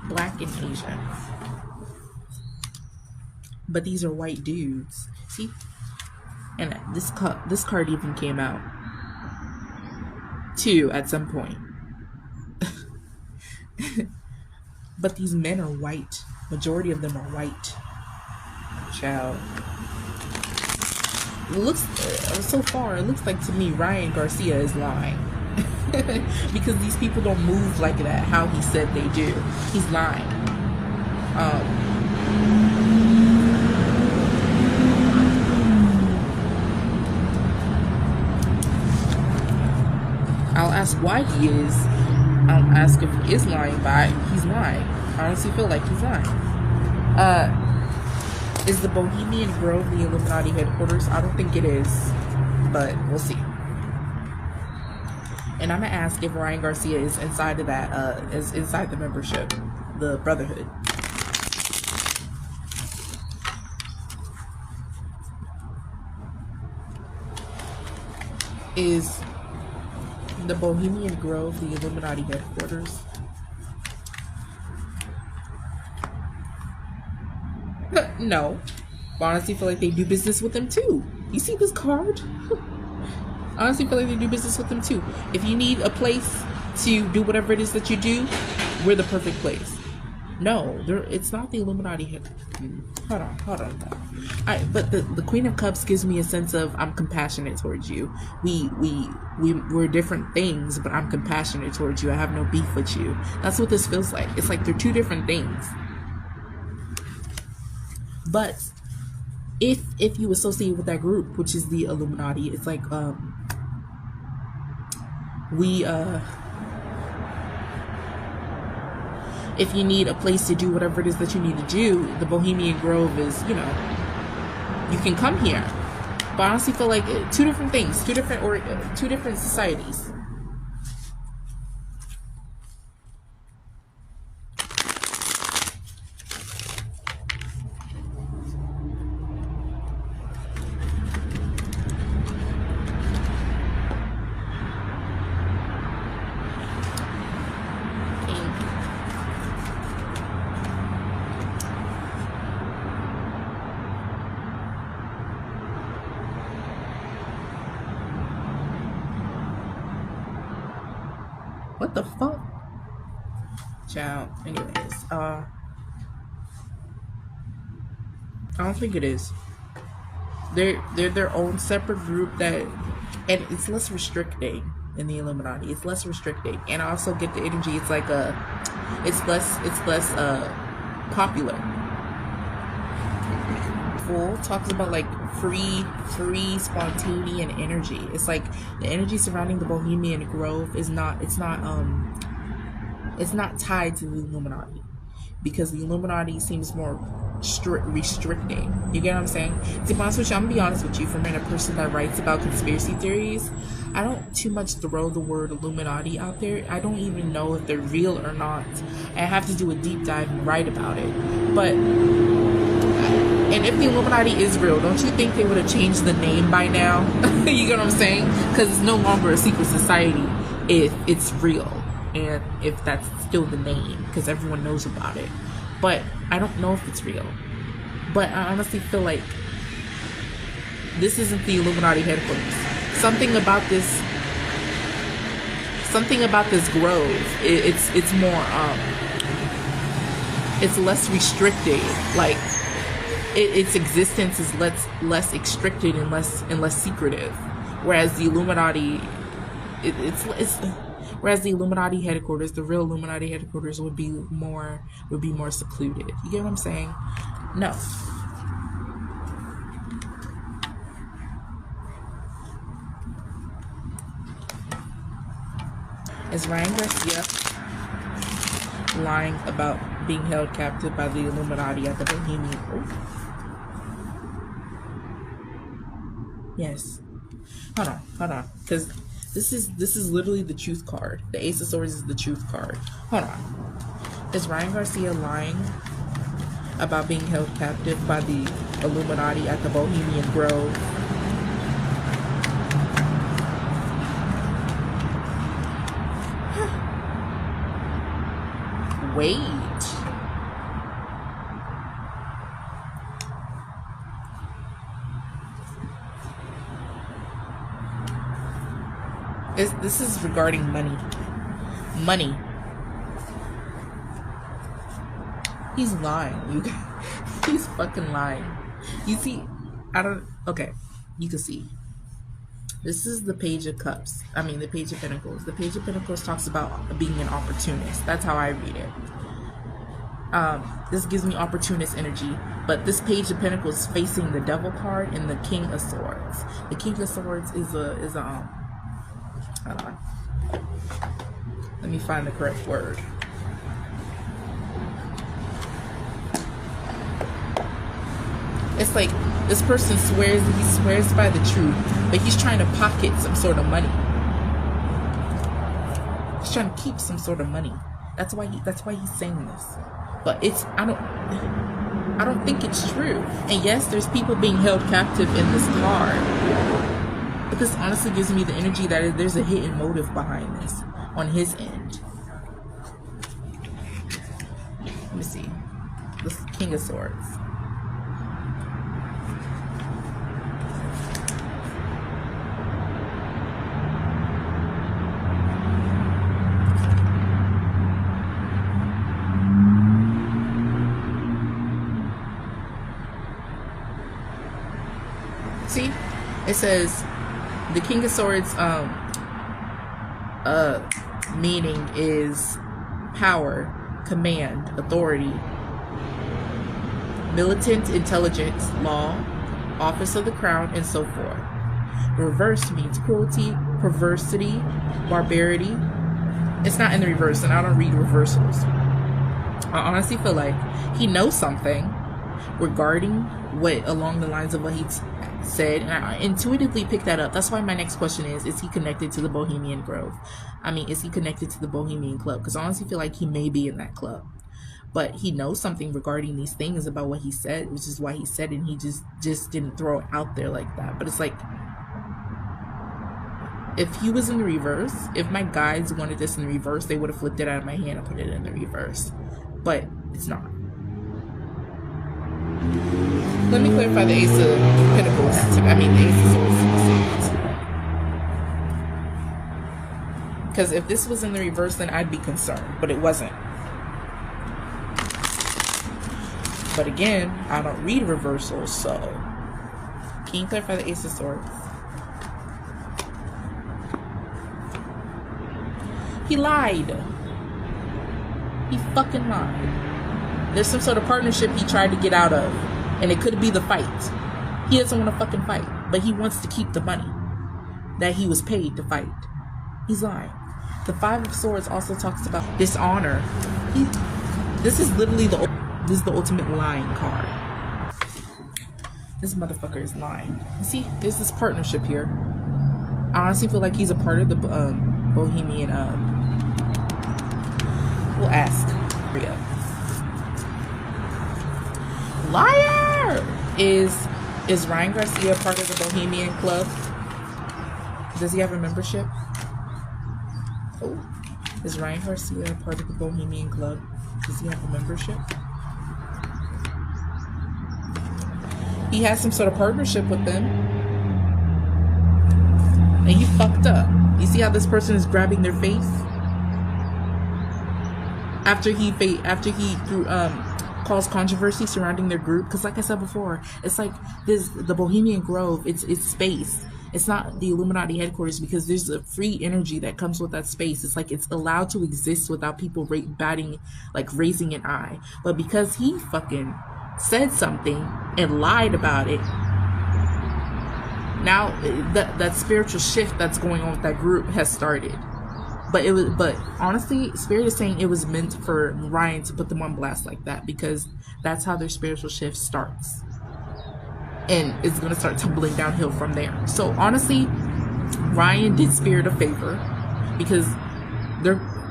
black and Asian. But these are white dudes. See? And this card even came out too at some point. But these men are white. Majority of them are white. Child. It looks so far. It looks like to me Ryan Garcia is lying. Because these people don't move like that. How he said they do. He's lying. I'll ask why he is. I'll ask if he is lying, but he's lying. I honestly feel like he's lying. Is the Bohemian Grove the Illuminati headquarters? I don't think it is, but we'll see. And I'm gonna ask if Ryan Garcia is inside of that, is inside the membership, the Brotherhood. Is the Bohemian Grove the Illuminati headquarters? No. But honestly feel like they do business with them too. You see this card? Honestly feel like they do business with them too. If you need a place to do whatever it is that you do, we're the perfect place. No, it's not the Illuminati. Hold on. But the Queen of Cups gives me a sense of I'm compassionate towards you. We're different things, but I'm compassionate towards you. I have no beef with you. That's what this feels like. It's like they're two different things. But if you associate with that group, which is the Illuminati, it's like if you need a place to do whatever it is that you need to do, the Bohemian Grove is, you can come here. But I honestly feel like two different things, two different societies. What the fuck? Child. Anyways, I don't think it is. They're their own separate group and it's less restricting in the Illuminati. It's less restricting, and I also get the energy. It's like it's less popular. Fool talks about like free spontaneous energy. It's like the energy surrounding the Bohemian Grove is not tied to the Illuminati, because the Illuminati seems more restricting. You get what I'm saying? To be honest with you, I'm gonna be honest with you, from being a person that writes about conspiracy theories, I don't too much throw the word Illuminati out there. I don't even know if they're real or not. I have to do a deep dive and write about it. And if the Illuminati is real, don't you think they would have changed the name by now? You get what I'm saying? Because it's no longer a secret society if it's real, and if that's still the name, because everyone knows about it. But I don't know if it's real. But I honestly feel like this isn't the Illuminati headquarters. Something about this grove, it's more it's less restricted. Like its existence is less restricted and less secretive. Whereas the Illuminati, whereas the Illuminati headquarters, the real Illuminati headquarters, would be more secluded. You get what I'm saying? No. Is Ryan Garcia lying about being held captive by the Illuminati at the Bohemian Grove? Yes. Hold on, because this is literally the truth card. The Ace of Swords is the truth card. Hold on. Is Ryan Garcia lying about being held captive by the Illuminati at the Bohemian Grove? Wait. This is regarding money. Money. He's lying, you guys. He's fucking lying. You see, okay, you can see. This is the Page of Cups. I mean, the Page of Pentacles. The Page of Pentacles talks about being an opportunist. That's how I read it. This gives me opportunist energy. But this Page of Pentacles is facing the Devil card and the King of Swords. The King of Swords is a hold on. Let me find the correct word. It's like this person swears by the truth, but he's trying to pocket some sort of money. He's trying to keep some sort of money. That's why he's saying this. But I don't think it's true. And yes, there's people being held captive in this card. But this honestly gives me the energy that there's a hidden motive behind this on his end. Let me see. This King of Swords. See? It says the King of Swords meaning is power, command, authority, militant intelligence, law, office of the crown, and so forth. Reverse means cruelty, perversity, barbarity. It's not in the reverse, and I don't read reversals. I honestly feel like he knows something regarding what along the lines of what he said, and I intuitively picked that up. That's why my next question is he connected to the Bohemian Grove? I mean, is he connected to the Bohemian Club? Because I honestly feel like he may be in that club, but he knows something regarding these things about what he said, which is why he said it, and he just didn't throw it out there like that. But it's like, if he was in the reverse, if my guides wanted this in the reverse, they would have flipped it out of my hand and put it in the reverse, but it's not. Let me clarify the Ace of Pentacles. I mean, the Ace of Swords. Because if this was in the reverse, then I'd be concerned. But it wasn't. But again, I don't read reversals, so... Can you clarify the Ace of Swords? He lied. He fucking lied. There's some sort of partnership he tried to get out of. And it could be the fight. He doesn't want to fucking fight, but he wants to keep the money that he was paid to fight. He's lying. The Five of Swords also talks about dishonor. This is literally the ultimate lying card. This motherfucker is lying. You see, there's this partnership here. I honestly feel like he's a part of the Bohemian. We'll ask. Here we go. Liar! Is Ryan Garcia part of the Bohemian Club? Does he have a membership? Oh, is Ryan Garcia part of the Bohemian Club? Does he have a membership? He has some sort of partnership with them. And he fucked up. You see how this person is grabbing their face? After he threw caused controversy surrounding their group, because like I said before, it's like the Bohemian Grove, it's space. It's not the Illuminati headquarters, because there's a free energy that comes with that space. It's like it's allowed to exist without people raising an eye. But because he fucking said something and lied about it, now that spiritual shift that's going on with that group has started. But honestly, Spirit is saying it was meant for Ryan to put them on blast like that, because that's how their spiritual shift starts. And it's going to start tumbling downhill from there. So honestly, Ryan did Spirit a favor, because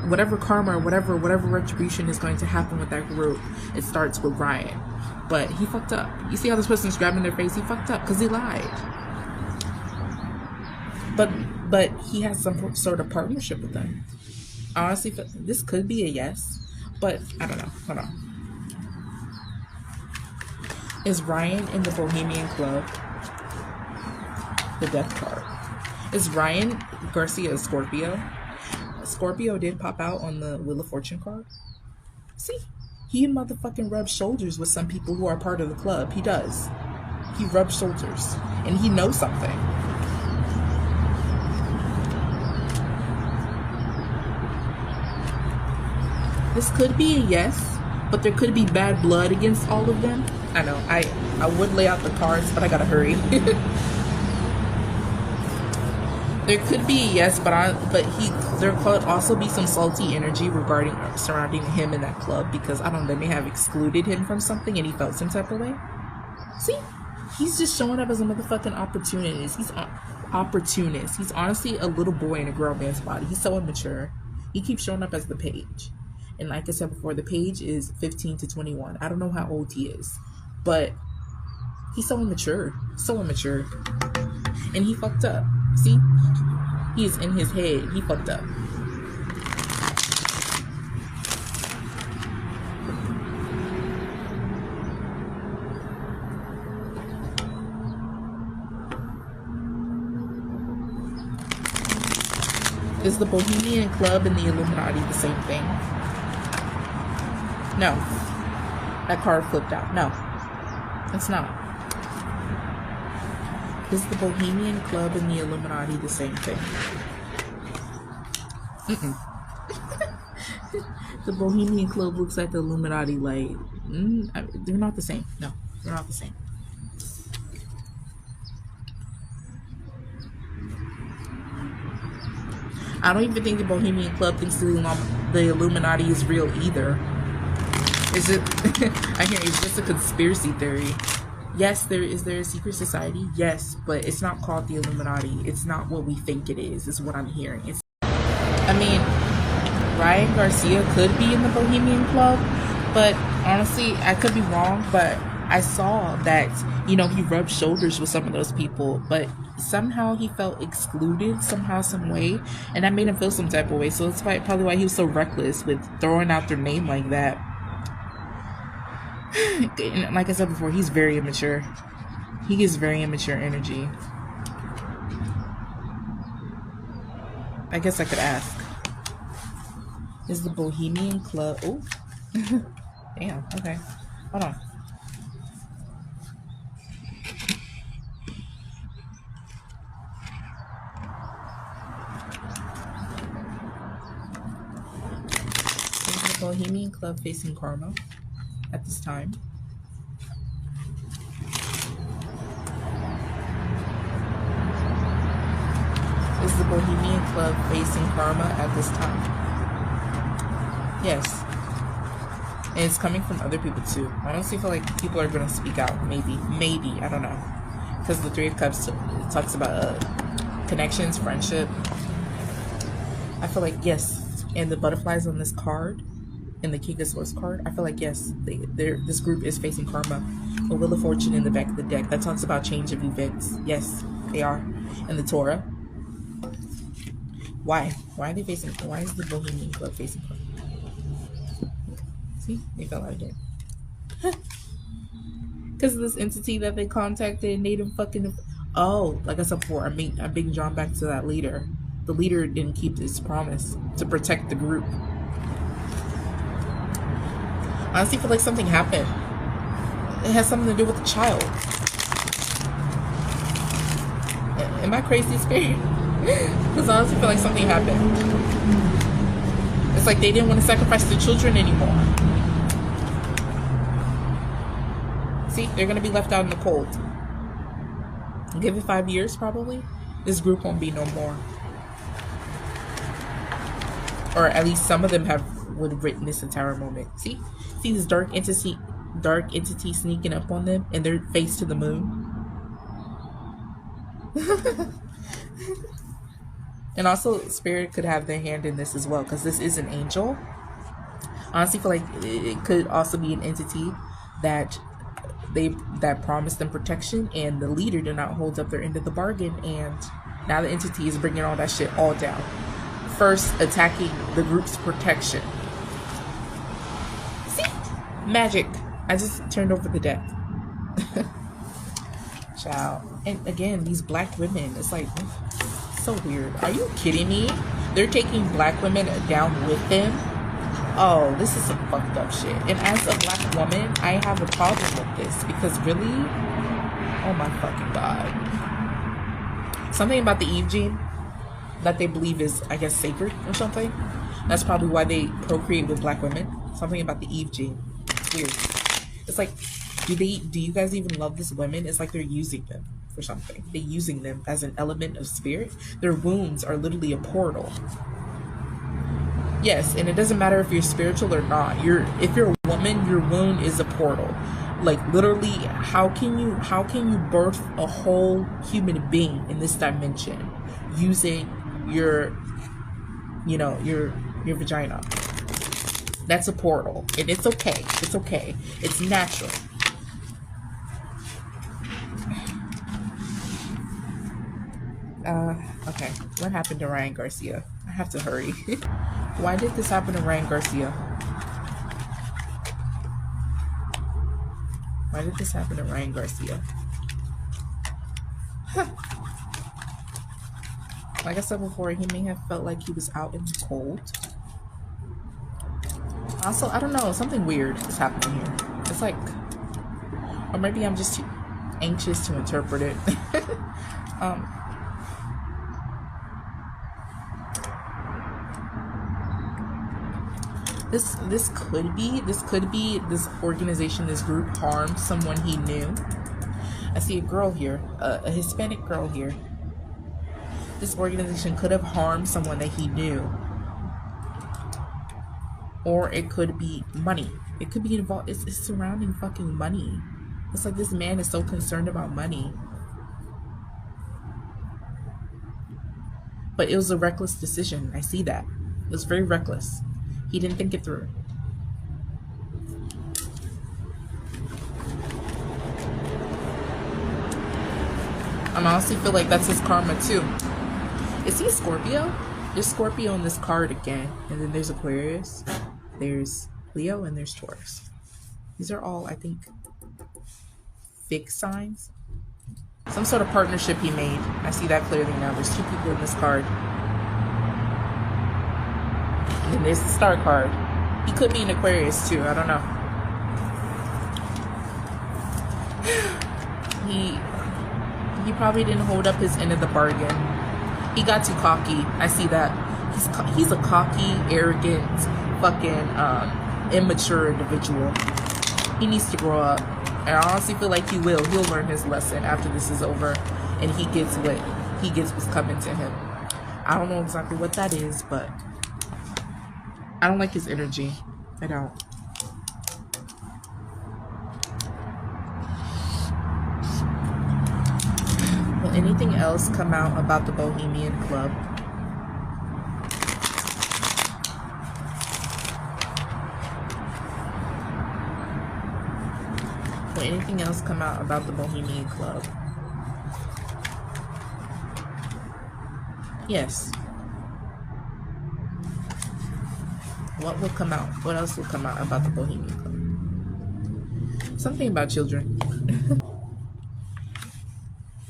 whatever karma or whatever retribution is going to happen with that group, it starts with Ryan. But he fucked up. You see how this person's grabbing their face? He fucked up because he lied. But he has some sort of partnership with them. Honestly, this could be a yes, but I don't know. Hold on. Is Ryan in the Bohemian Club? The Death card. Is Ryan Garcia a Scorpio? Scorpio did pop out on the Wheel of Fortune card. See? He motherfucking rubs shoulders with some people who are part of the club. He does. He rubs shoulders. And he knows something. This could be a yes, but there could be bad blood against all of them. I know, I would lay out the cards, but I gotta hurry. There could be a yes, there could also be some salty energy surrounding him in that club, because I don't know, they may have excluded him from something and he felt some type of way. See, he's just showing up as a motherfucking opportunist. He's opportunist. He's honestly a little boy in a grown man's body. He's so immature. He keeps showing up as the Page. And like I said before, the Page is 15 to 21. I don't know how old he is, but he's so immature. So immature. And he fucked up. See? He is in his head. He fucked up. Is the Bohemian Club and the Illuminati the same thing? No. That card flipped out. No. It's not. Is the Bohemian Club and the Illuminati the same thing? The Bohemian Club looks like the Illuminati, they're not the same. No, they're not the same. I don't even think the Bohemian Club thinks the Illuminati is real either. Is it? I hear it's just a conspiracy theory. Yes, is there a secret society? Yes, but it's not called the Illuminati. It's not what we think it is what I'm hearing. Ryan Garcia could be in the Bohemian Club, but honestly, I could be wrong, but I saw that, he rubbed shoulders with some of those people, but somehow he felt excluded somehow, some way, and that made him feel some type of way. So that's probably why he was so reckless with throwing out their name like that. And like I said before, he's very immature. He gives very immature energy. I guess I could ask. Is the Bohemian Club... Oh. Damn, okay. Hold on. Is the Bohemian Club facing karma at this time? Is the Bohemian Club facing karma at this time? Yes. And it's coming from other people too. I honestly feel like people are going to speak out. Maybe. I don't know. Because the Three of Cups talks about connections, friendship. I feel like, yes. And the butterflies on this card, and the King of Swords card, I feel like, yes, this group is facing karma. A Wheel of Fortune in the back of the deck. That talks about change of events. Yes, they are. And the Torah. Why? Why are they facing? Why is the Bohemian Club facing karma? See? They fell out again. Because of this entity that they contacted and made them fucking... Oh, like I said before, I'm being drawn back to that leader. The leader didn't keep his promise to protect the group. I honestly feel like something happened. It has something to do with the child. Am I crazy, Spirit? Because I honestly feel like something happened. It's like they didn't want to sacrifice the children anymore. See, they're going to be left out in the cold. Give it 5 years, probably. This group won't be no more. Or at least some of them would have written this entire moment. See this dark entity sneaking up on them, and they're face to the moon. And also, Spirit could have their hand in this as well, because this is an angel. I honestly feel like it could also be an entity that promised them protection, and the leader did not hold up their end of the bargain, and now the entity is bringing all that shit all down. First attacking the group's protection. See? Magic. I just turned over the deck. Ciao. And again, these black women, it's like, so weird. Are you kidding me? They're taking black women down with them? Oh, this is some fucked up shit. And as a black woman, I have a problem with this, because really, oh my fucking god. Something about the Eve gene that they believe is, I guess, sacred or something. That's probably why they procreate with black women. Something about the Eve gene. It's weird. It's like, do you guys even love these women? It's like they're using them for something. They're using them as an element of spirit. Their wounds are literally a portal. Yes, and it doesn't matter if you're spiritual or not. If you're a woman, your wound is a portal. Like, literally, how can you birth a whole human being in this dimension using your vagina? That's a portal, and it's okay. It's okay. It's natural. Okay. What happened to Ryan Garcia? I have to hurry. Why did this happen to Ryan Garcia? Why did this happen to Ryan Garcia? Like I said before, he may have felt like he was out in the cold. Also, I don't know, something weird is happening here. It's like, or maybe I'm just too anxious to interpret it. This could be this organization, this group harmed someone he knew. I see a girl here, a Hispanic girl here. This organization could have harmed someone that he knew. Or it could be money. It could be involved. It's surrounding fucking money. It's like this man is so concerned about money. But it was a reckless decision. I see that. It was very reckless. He didn't think it through. I honestly feel like that's his karma too. Is he a Scorpio? There's Scorpio in this card again. And then there's Aquarius. There's Leo and there's Taurus. These are all, I think, fixed signs. Some sort of partnership he made. I see that clearly now. There's two people in this card. And then there's the star card. He could be an Aquarius too. I don't know. He probably didn't hold up his end of the bargain. He got too cocky. I see that. He's a cocky, arrogant, fucking immature individual. He needs to grow up. And I honestly feel like he will. He'll learn his lesson after this is over, and he gets what's coming to him. I don't know exactly what that is, but I don't like his energy. I don't. Will anything else come out about the Bohemian Club? Will anything else come out about the Bohemian Club? Yes. What will come out? What else will come out about the Bohemian Club? Something about children.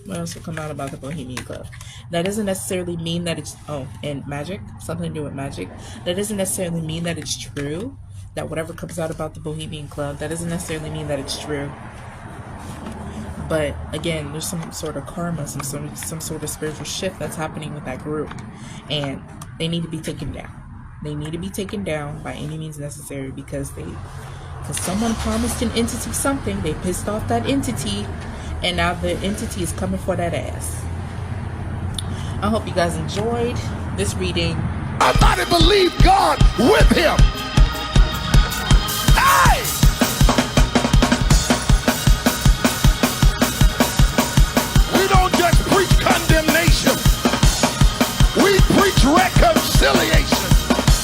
What else will come out about the Bohemian Club? That doesn't necessarily mean that it's... Oh, and magic. Something to do with magic. That doesn't necessarily mean that it's true. That whatever comes out about the Bohemian Club, that doesn't necessarily mean that it's true. But again, there's some sort of karma, some sort of spiritual shift that's happening with that group, and they need to be taken down. They need to be taken down by any means necessary because someone promised an entity something. They pissed off that entity, and now the entity is coming for that ass. I hope you guys enjoyed this reading. Somebody believe God with him. Hey! We don't just preach condemnation. We preach reconciliation.